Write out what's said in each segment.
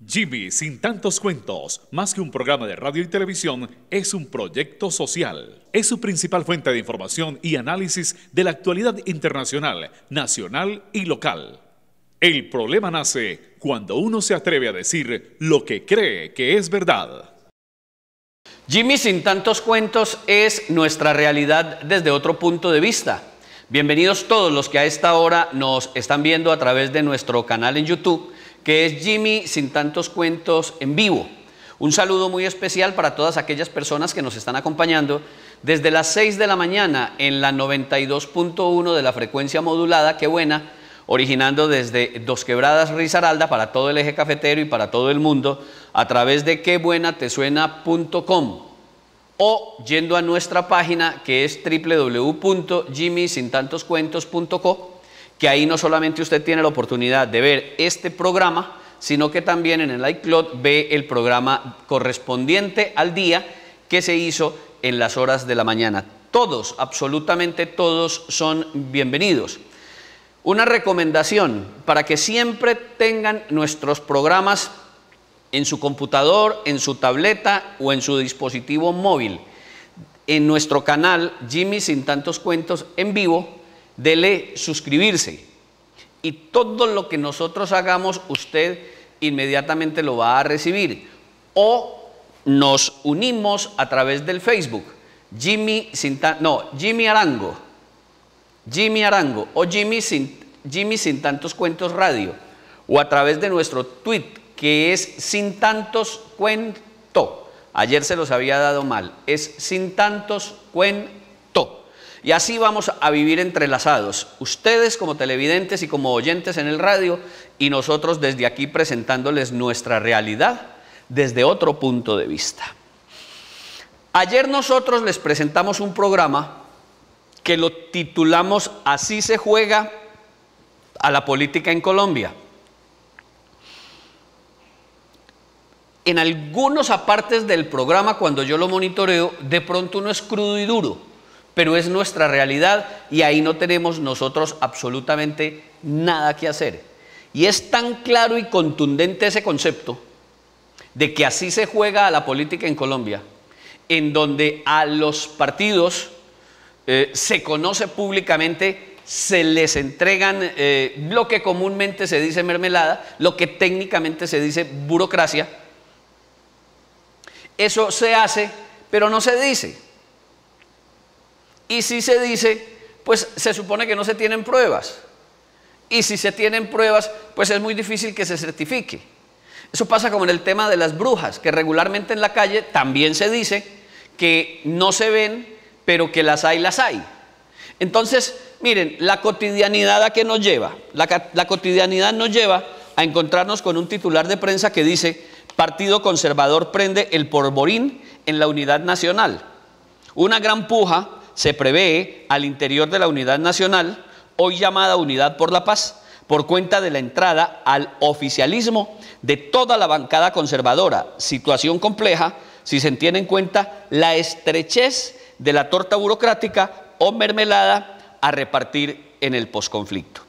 Jimmy Sin Tantos Cuentos, más que un programa de radio y televisión, es un proyecto social. Es su principal fuente de información y análisis de la actualidad internacional, nacional y local. El problema nace cuando uno se atreve a decir lo que cree que es verdad. Jimmy Sin Tantos Cuentos es nuestra realidad desde otro punto de vista. Bienvenidos todos los que a esta hora nos están viendo a través de nuestro canal en YouTube, que es Jimmy Sin Tantos Cuentos en vivo. Un saludo muy especial para todas aquellas personas que nos están acompañando desde las 6 de la mañana en la 92.1 de la frecuencia modulada, qué buena, originando desde Dos Quebradas, Risaralda, para todo el eje cafetero y para todo el mundo, a través de quebuenatesuena.com o yendo a nuestra página que es www.jimmysintantoscuentos.co, que ahí no solamente usted tiene la oportunidad de ver este programa, sino que también en el iCloud ve el programa correspondiente al día que se hizo en las horas de la mañana. Todos, absolutamente todos son bienvenidos. Una recomendación para que siempre tengan nuestros programas en su computador, en su tableta o en su dispositivo móvil. En nuestro canal Jimmy Sin Tantos Cuentos en vivo, dele suscribirse y todo lo que nosotros hagamos usted inmediatamente lo va a recibir, o nos unimos a través del Facebook Jimmy Arango o Jimmy Sin Tantos Cuentos Radio, o a través de nuestro tweet que es Sin Tantos Cuento. Ayer se los había dado mal, es Sin Tantos Cuento. Y así vamos a vivir entrelazados, ustedes como televidentes y como oyentes en el radio, y nosotros desde aquí presentándoles nuestra realidad desde otro punto de vista. Ayer nosotros les presentamos un programa que lo titulamos Así se juega a la política en Colombia. En algunos apartes del programa, cuando yo lo monitoreo, de pronto uno es crudo y duro, pero es nuestra realidad y ahí no tenemos nosotros absolutamente nada que hacer. Y es tan claro y contundente ese concepto de que así se juega a la política en Colombia, en donde a los partidos se conoce públicamente, se les entregan lo que comúnmente se dice mermelada, lo que técnicamente se dice burocracia. Eso se hace, pero no se dice. Y si se dice, pues se supone que no se tienen pruebas. Y si se tienen pruebas, pues es muy difícil que se certifique. Eso pasa como en el tema de las brujas, que regularmente en la calle también se dice que no se ven, pero que las hay, las hay. Entonces, miren, la cotidianidad ¿a qué nos lleva? La cotidianidad nos lleva a encontrarnos con un titular de prensa que dice: Partido Conservador prende el polvorín en la unidad nacional. Una gran puja se prevé al interior de la unidad nacional, hoy llamada Unidad por la Paz, por cuenta de la entrada al oficialismo de toda la bancada conservadora, situación compleja si se tiene en cuenta la estrechez de la torta burocrática o mermelada a repartir en el posconflicto.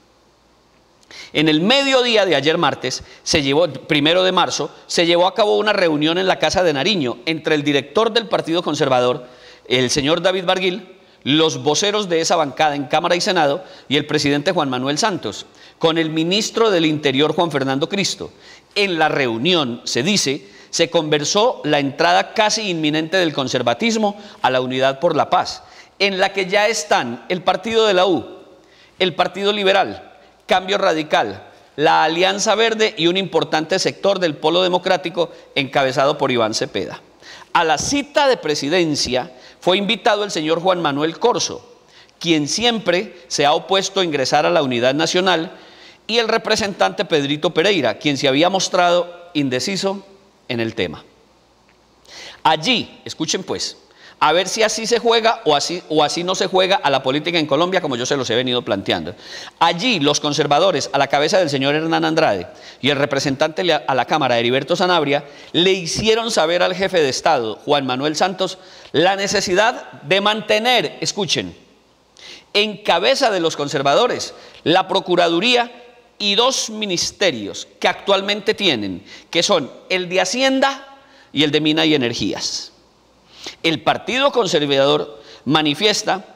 En el mediodía de ayer martes, 1 de marzo, se llevó a cabo una reunión en la Casa de Nariño entre el director del Partido Conservador, el señor David Barguil, los voceros de esa bancada en Cámara y Senado y el presidente Juan Manuel Santos, con el ministro del Interior Juan Fernando Cristo. En la reunión, se dice, se conversó la entrada casi inminente del conservatismo a la Unidad por la Paz, en la que ya están el Partido de la U, el Partido Liberal, Cambio Radical, la Alianza Verde y un importante sector del Polo Democrático encabezado por Iván Cepeda. A la cita de presidencia fue invitado el señor Juan Manuel Corzo, quien siempre se ha opuesto a ingresar a la unidad nacional, y el representante Pedrito Pereira, quien se había mostrado indeciso en el tema. Allí, escuchen pues, a ver si así se juega o así no se juega a la política en Colombia, como yo se los he venido planteando. Allí los conservadores, a la cabeza del señor Hernán Andrade y el representante a la Cámara, Heriberto Sanabria, le hicieron saber al jefe de Estado, Juan Manuel Santos, la necesidad de mantener, escuchen, en cabeza de los conservadores, la Procuraduría y 2 ministerios que actualmente tienen, que son el de Hacienda y el de Minas y Energías. El Partido Conservador manifiesta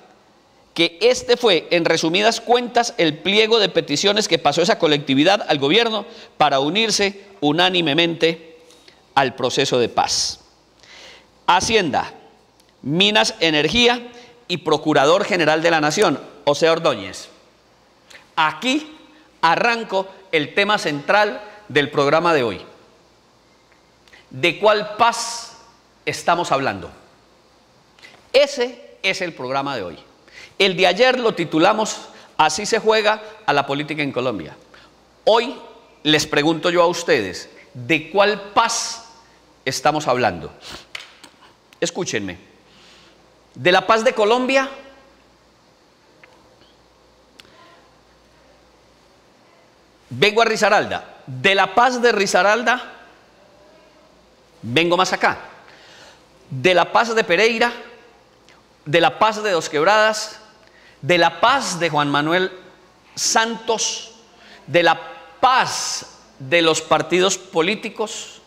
que este fue, en resumidas cuentas, el pliego de peticiones que pasó esa colectividad al gobierno para unirse unánimemente al proceso de paz. Hacienda, Minas, Energía y Procurador General de la Nación, José Ordóñez. Aquí arranco el tema central del programa de hoy. ¿De cuál paz estamos hablando? Ese es el programa de hoy. El de ayer lo titulamos Así se juega a la política en Colombia. Hoy les pregunto yo a ustedes, ¿de cuál paz estamos hablando? Escúchenme. ¿De la paz de Colombia? Vengo a Risaralda. ¿De la paz de Risaralda? Vengo más acá. ¿De la paz de Pereira? ¿De la paz de Dos Quebradas? ¿De la paz de Juan Manuel Santos? ¿De la paz de los partidos políticos?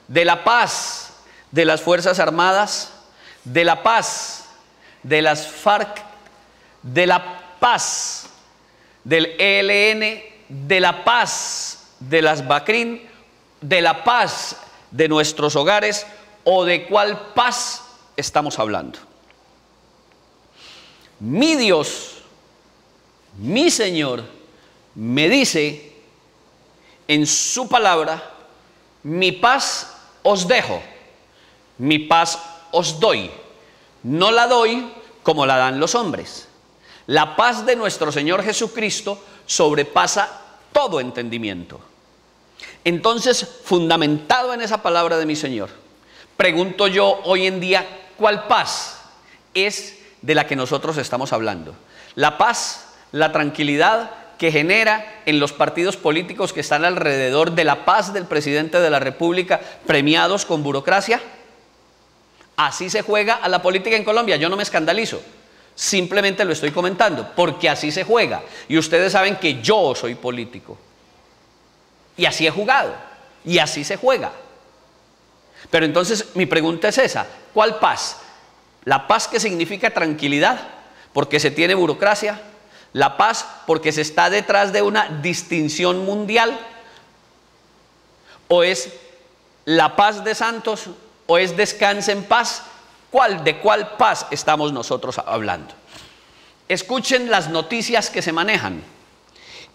¿De la paz de las Fuerzas Armadas? ¿De la paz de las FARC? ¿De la paz del ELN? ¿De la paz de las BACRIN? ¿De la paz de nuestros hogares? ¿O de cuál paz estamos hablando? Mi Dios, mi Señor, me dice en su palabra: mi paz os dejo, mi paz os doy. No la doy como la dan los hombres. La paz de nuestro Señor Jesucristo sobrepasa todo entendimiento. Entonces, fundamentado en esa palabra de mi Señor, pregunto yo hoy en día, ¿cuál paz es de la que nosotros estamos hablando? La paz, la tranquilidad que genera en los partidos políticos que están alrededor de la paz del presidente de la República, premiados con burocracia. Así se juega a la política en Colombia. Yo no me escandalizo, simplemente lo estoy comentando, porque así se juega. Y ustedes saben que yo soy político, y así he jugado, y así se juega. Pero entonces mi pregunta es esa: ¿cuál paz? La paz que significa tranquilidad, porque se tiene burocracia. La paz porque se está detrás de una distinción mundial. ¿O es la paz de Santos? ¿O es descanse en paz? ¿De cuál paz estamos nosotros hablando? Escuchen las noticias que se manejan.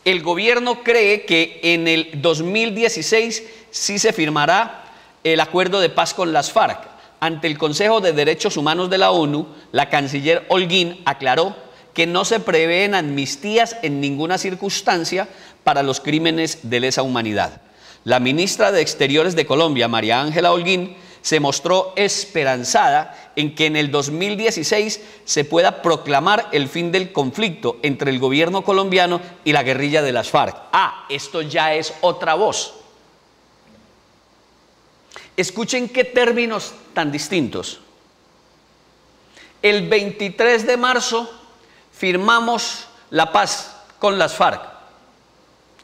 El gobierno cree que en el 2016 sí se firmará el acuerdo de paz con las FARC. Ante el Consejo de Derechos Humanos de la ONU, la canciller Holguín aclaró que no se prevén amnistías en ninguna circunstancia para los crímenes de lesa humanidad. La ministra de Exteriores de Colombia, María Ángela Holguín, se mostró esperanzada en que en el 2016 se pueda proclamar el fin del conflicto entre el gobierno colombiano y la guerrilla de las FARC. Esto ya es otra voz. Escuchen qué términos tan distintos. El 23 de marzo firmamos la paz con las FARC.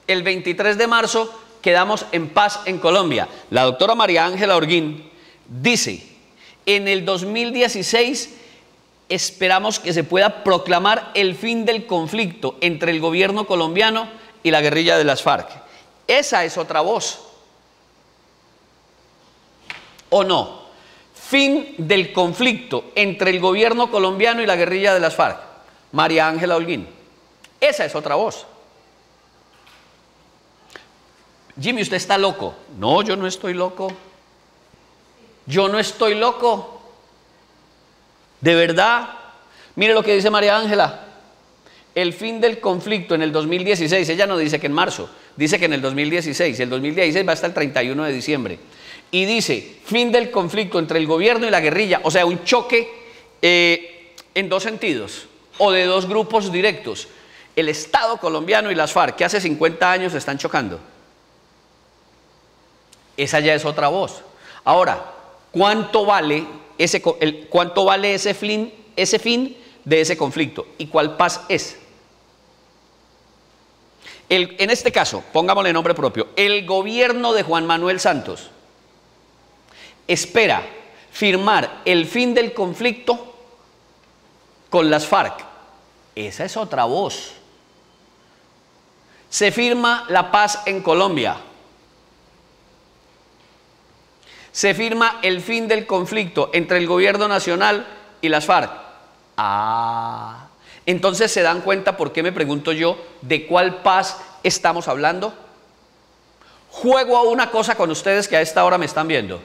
El 23 de marzo quedamos en paz en Colombia. La doctora María Ángela Holguín dice: en el 2016 esperamos que se pueda proclamar el fin del conflicto entre el gobierno colombiano y la guerrilla de las FARC. Esa es otra voz. ¿O no? Fin del conflicto entre el gobierno colombiano y la guerrilla de las FARC. María Ángela Holguín. Esa es otra voz. Jimmy, ¿usted está loco? No, yo no estoy loco. Yo no estoy loco. De verdad. Mire lo que dice María Ángela. El fin del conflicto en el 2016. Ella no dice que en marzo, dice que en el 2016. El 2016 va hasta el 31 de diciembre. Y dice: fin del conflicto entre el gobierno y la guerrilla. O sea, un choque en dos sentidos, o de dos grupos directos. El Estado colombiano y las FARC, que hace 50 años están chocando. Esa ya es otra voz. Ahora, ¿cuánto vale ese fin de ese conflicto? ¿Y cuál paz es? En este caso, pongámosle nombre propio, el gobierno de Juan Manuel Santos espera firmar el fin del conflicto con las FARC. Esa es otra voz. Se firma la paz en Colombia. Se firma el fin del conflicto entre el gobierno nacional y las FARC. Entonces se dan cuenta, ¿por qué me pregunto yo de cuál paz estamos hablando? Juego a una cosa con ustedes que a esta hora me están viendo.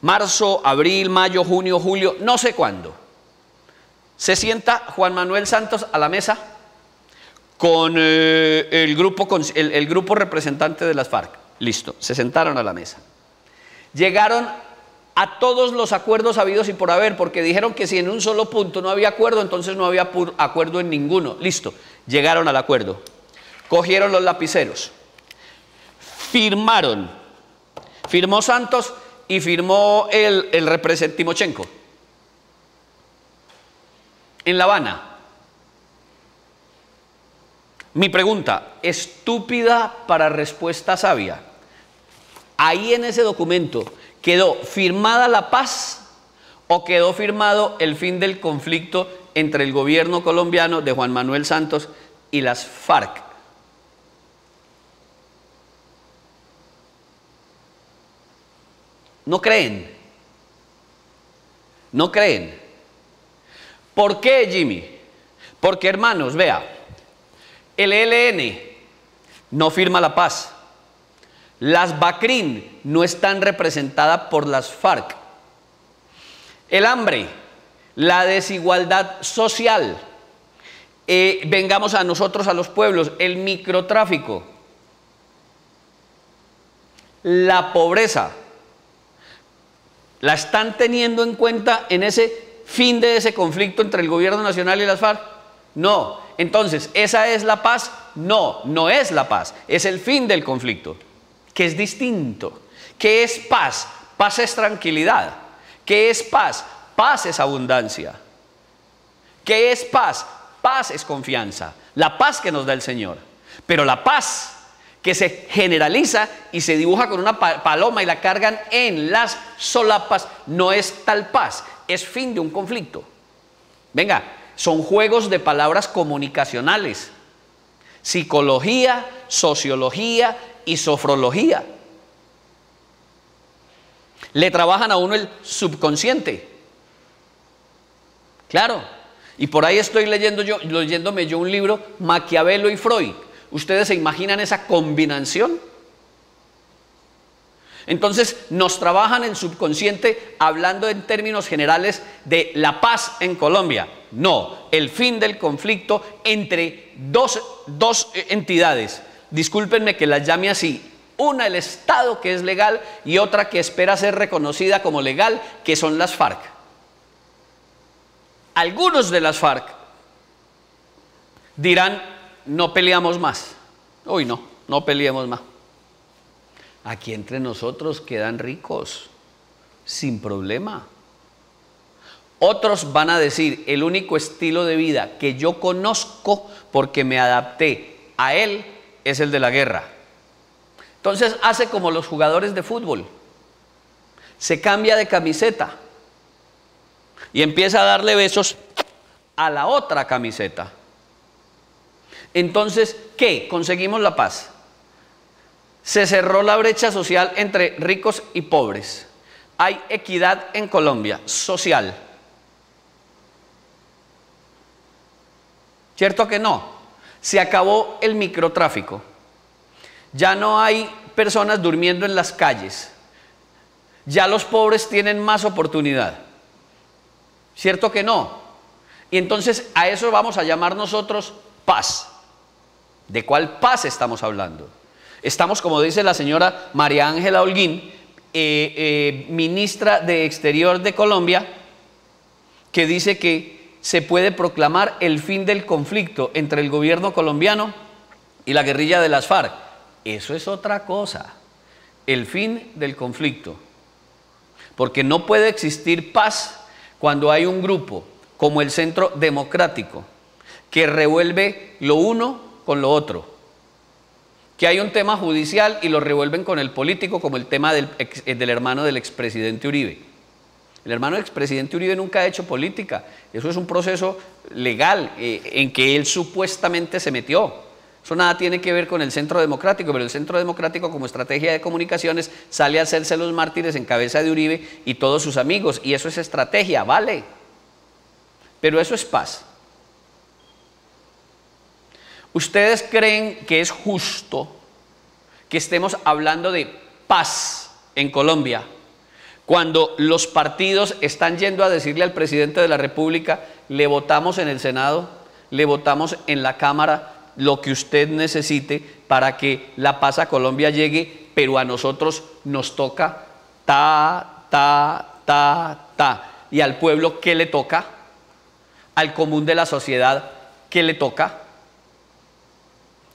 Marzo, abril, mayo, junio, julio, no sé cuándo. Se sienta Juan Manuel Santos a la mesa con el grupo representante de las FARC. Listo, se sentaron a la mesa. Llegaron a todos los acuerdos habidos y por haber, porque dijeron que si en un solo punto no había acuerdo, entonces no había acuerdo en ninguno. Listo, llegaron al acuerdo. Cogieron los lapiceros. Firmaron. Firmó Santos y firmó el representante Timochenko. En La Habana. Mi pregunta, estúpida para respuesta sabia. Ahí en ese documento, ¿quedó firmada la paz o quedó firmado el fin del conflicto entre el gobierno colombiano de Juan Manuel Santos y las FARC? ¿No creen? ¿No creen? ¿Por qué, Jimmy? Porque, hermanos, vea, el ELN no firma la paz. Las BACRIN no están representadas por las FARC. El hambre, la desigualdad social, vengamos a nosotros, a los pueblos, el microtráfico, la pobreza, ¿la están teniendo en cuenta en ese fin de ese conflicto entre el gobierno nacional y las FARC? No. Entonces, ¿esa es la paz? No, no es la paz, es el fin del conflicto, que es distinto. ¿Qué es paz? Paz es tranquilidad. ¿Qué es paz? Paz es abundancia. ¿Qué es paz? Paz es confianza. La paz que nos da el Señor. Pero la paz que se generaliza y se dibuja con una paloma y la cargan en las solapas, no es tal paz, es fin de un conflicto. Venga, son juegos de palabras comunicacionales. Psicología, sociología y sofrología. Le trabajan a uno el subconsciente. Claro. Y por ahí estoy leyéndome yo un libro, Maquiavelo y Freud. ¿Ustedes se imaginan esa combinación? Entonces nos trabajan el subconsciente hablando en términos generales de la paz en Colombia. No, el fin del conflicto entre dos entidades. Discúlpenme que las llame así. Una, el Estado, que es legal, y otra que espera ser reconocida como legal, que son las FARC. Algunos de las FARC dirán, no peleamos más. Uy, no peleemos más. Aquí entre nosotros quedan ricos, sin problema. Otros van a decir, el único estilo de vida que yo conozco porque me adapté a él es el de la guerra. Entonces hace como los jugadores de fútbol. Se cambia de camiseta y empieza a darle besos a la otra camiseta. Entonces, ¿qué? Conseguimos la paz. Se cerró la brecha social entre ricos y pobres. Hay equidad en Colombia, social. ¿Cierto que no? Se acabó el microtráfico. Ya no hay personas durmiendo en las calles. Ya los pobres tienen más oportunidad. ¿Cierto que no? Y entonces a eso vamos a llamar nosotros paz. ¿De cuál paz estamos hablando? Estamos, como dice la señora María Ángela Holguín, ministra de Exterior de Colombia, que dice que se puede proclamar el fin del conflicto entre el gobierno colombiano y la guerrilla de las FARC. Eso es otra cosa, el fin del conflicto. Porque no puede existir paz cuando hay un grupo como el Centro Democrático que revuelve lo uno con lo otro. Que hay un tema judicial y lo revuelven con el político, como el tema del hermano del expresidente Uribe. El hermano del expresidente Uribe nunca ha hecho política. Eso es un proceso legal en que él supuestamente se metió. Eso nada tiene que ver con el Centro Democrático, pero el Centro Democrático, como estrategia de comunicaciones, sale a hacerse los mártires en cabeza de Uribe y todos sus amigos, y eso es estrategia, vale. Pero eso es paz. ¿Ustedes creen que es justo que estemos hablando de paz en Colombia cuando los partidos están yendo a decirle al presidente de la República: le votamos en el Senado, le votamos en la Cámara lo que usted necesite para que la paz a Colombia llegue, pero a nosotros nos toca y al pueblo ¿qué le toca? Al común de la sociedad ¿qué le toca?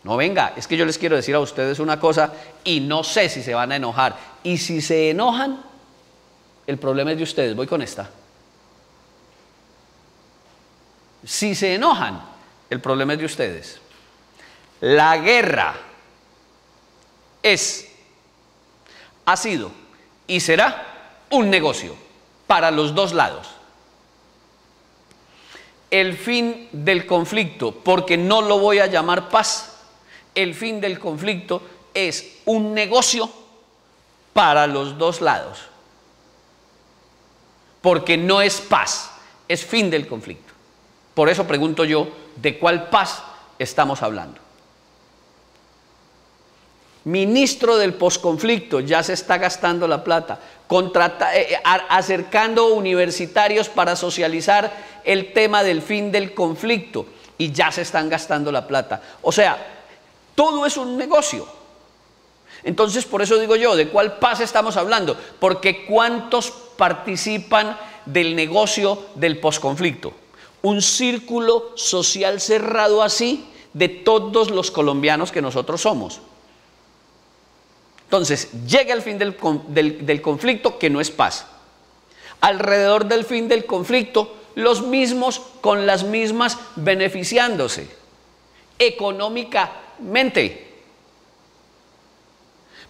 No, venga, es que yo les quiero decir a ustedes una cosa y no sé si se van a enojar, y si se enojan, el problema es de ustedes. Voy con esta. Si se enojan, el problema es de ustedes. La guerra ha sido y será un negocio para los dos lados. El fin del conflicto, porque no lo voy a llamar paz, el fin del conflicto es un negocio para los dos lados. Porque no es paz, es fin del conflicto. Por eso pregunto yo, ¿de cuál paz estamos hablando? Ministro del posconflicto, ya se está gastando la plata, acercando universitarios para socializar el tema del fin del conflicto, y ya se están gastando la plata. O sea, todo es un negocio. Entonces, por eso digo yo, ¿de cuál paz estamos hablando? Porque ¿cuántos participan del negocio del posconflicto? Un círculo social cerrado así de todos los colombianos que nosotros somos. Entonces, llega el fin del conflicto, que no es paz. Alrededor del fin del conflicto, los mismos con las mismas beneficiándose económicamente.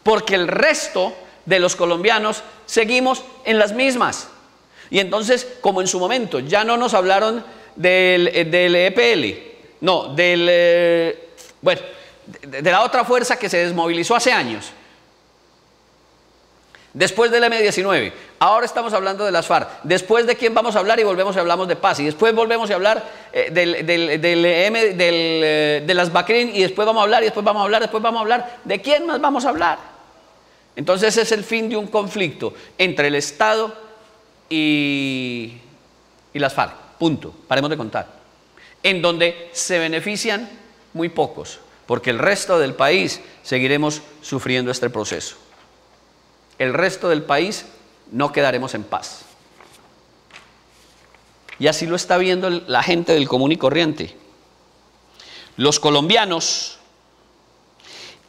Porque el resto de los colombianos seguimos en las mismas. Y entonces, como en su momento ya no nos hablaron del EPL, no, de la otra fuerza que se desmovilizó hace años, después del M-19, ahora estamos hablando de las FARC. Después de quién vamos a hablar, y volvemos y hablamos de paz, y después volvemos a hablar de las BACRIN, y después vamos a hablar, y después vamos a hablar, después vamos a hablar. ¿De quién más vamos a hablar? Entonces es el fin de un conflicto entre el Estado y las FARC, punto, paremos de contar, en donde se benefician muy pocos, porque el resto del país seguiremos sufriendo este proceso. El resto del país no quedaremos en paz. Y así lo está viendo la gente del común y corriente. Los colombianos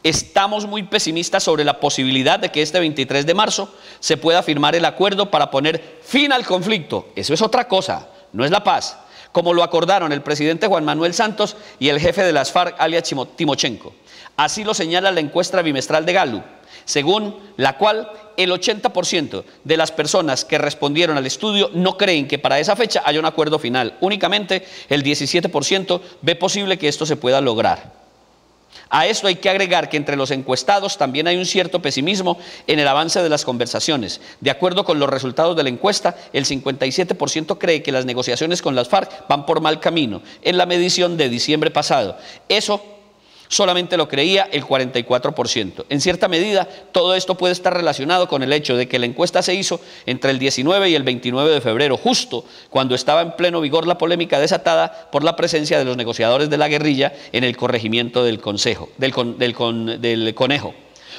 estamos muy pesimistas sobre la posibilidad de que este 23 de marzo se pueda firmar el acuerdo para poner fin al conflicto. Eso es otra cosa, no es la paz, como lo acordaron el presidente Juan Manuel Santos y el jefe de las FARC, alias Timochenko. Así lo señala la encuesta bimestral de Gallup, según la cual el 80% de las personas que respondieron al estudio no creen que para esa fecha haya un acuerdo final. Únicamente el 17% ve posible que esto se pueda lograr. A esto hay que agregar que entre los encuestados también hay un cierto pesimismo en el avance de las conversaciones. De acuerdo con los resultados de la encuesta, el 57% cree que las negociaciones con las FARC van por mal camino. En la medición de diciembre pasado, eso solamente lo creía el 44%. En cierta medida, todo esto puede estar relacionado con el hecho de que la encuesta se hizo entre el 19 y el 29 de febrero, justo cuando estaba en pleno vigor la polémica desatada por la presencia de los negociadores de la guerrilla en el corregimiento del Conejo.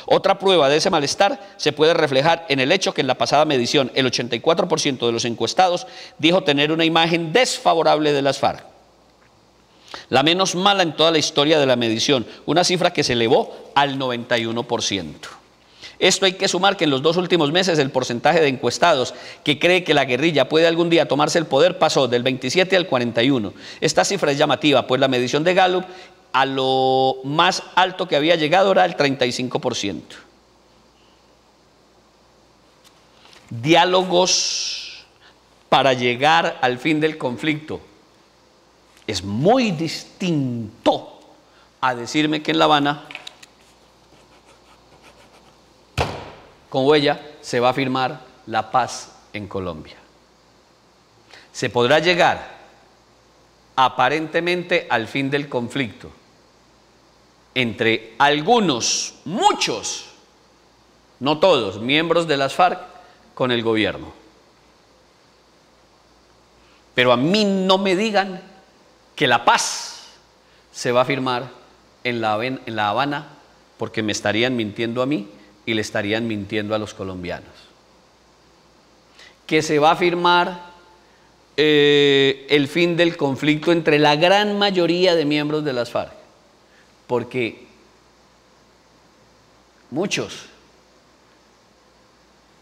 Otra prueba de ese malestar se puede reflejar en el hecho que en la pasada medición el 84% de los encuestados dijo tener una imagen desfavorable de las FARC. La menos mala en toda la historia de la medición, una cifra que se elevó al 91%. Esto hay que sumar que en los 2 últimos meses el porcentaje de encuestados que cree que la guerrilla puede algún día tomarse el poder pasó del 27 al 41. Esta cifra es llamativa, pues la medición de Gallup a lo más alto que había llegado era el 35%. Diálogos para llegar al fin del conflicto. Es muy distinto a decirme que en La Habana, con huella, se va a firmar la paz en Colombia. Se podrá llegar aparentemente al fin del conflicto entre algunos, muchos, no todos, miembros de las FARC con el gobierno. Pero a mí no me digan que la paz se va a firmar en La Habana, porque me estarían mintiendo a mí y le estarían mintiendo a los colombianos. Que se va a firmar el fin del conflicto entre la gran mayoría de miembros de las FARC, porque muchos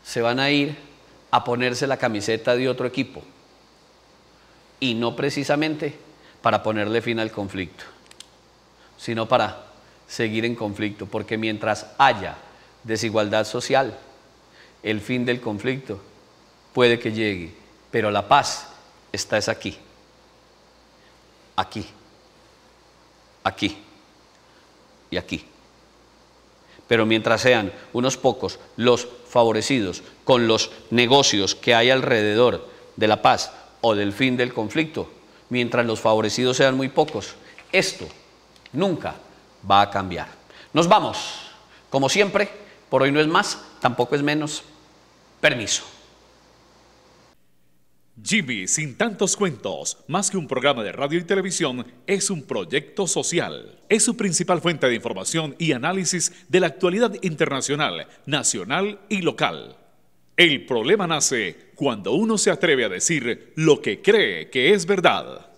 se van a ir a ponerse la camiseta de otro equipo, y no precisamente para ponerle fin al conflicto, sino para seguir en conflicto, porque mientras haya desigualdad social, el fin del conflicto puede que llegue, pero la paz está es aquí, aquí, aquí y aquí. Pero mientras sean unos pocos los favorecidos con los negocios que hay alrededor de la paz o del fin del conflicto, mientras los favorecidos sean muy pocos, esto nunca va a cambiar. Nos vamos, como siempre, por hoy no es más, tampoco es menos. Permiso. Jimmy Sin Tantos Cuentos, más que un programa de radio y televisión, es un proyecto social. Es su principal fuente de información y análisis de la actualidad internacional, nacional y local. El problema nace cuando uno se atreve a decir lo que cree que es verdad.